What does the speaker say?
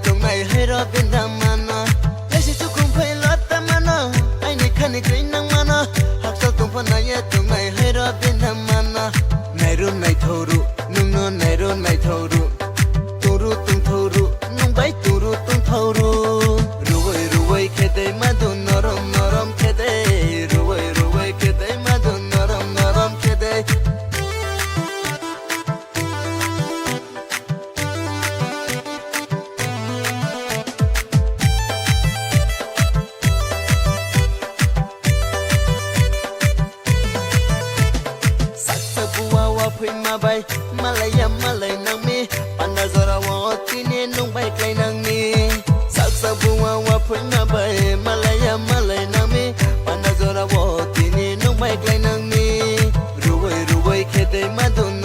tung này hay ra bên đam mana lấy chỉ chúc không phải lót ta mana anh này khăn này cái năng mana học sao tung phần này tung này hay ra bên đam mana này run này thâu ru nung nung này run này thâu ru tung thâu ru nung bay tung thâu ru ruway khede madu norom khede ruway khede madu norom khede Pui ma bay malaya malay nang mi panazora wa tini nung bay klay nang mi saksa buwa wa pui ma bay malaya malay nang mi panazora wa tini nung bay klay nang mi ruway khede madun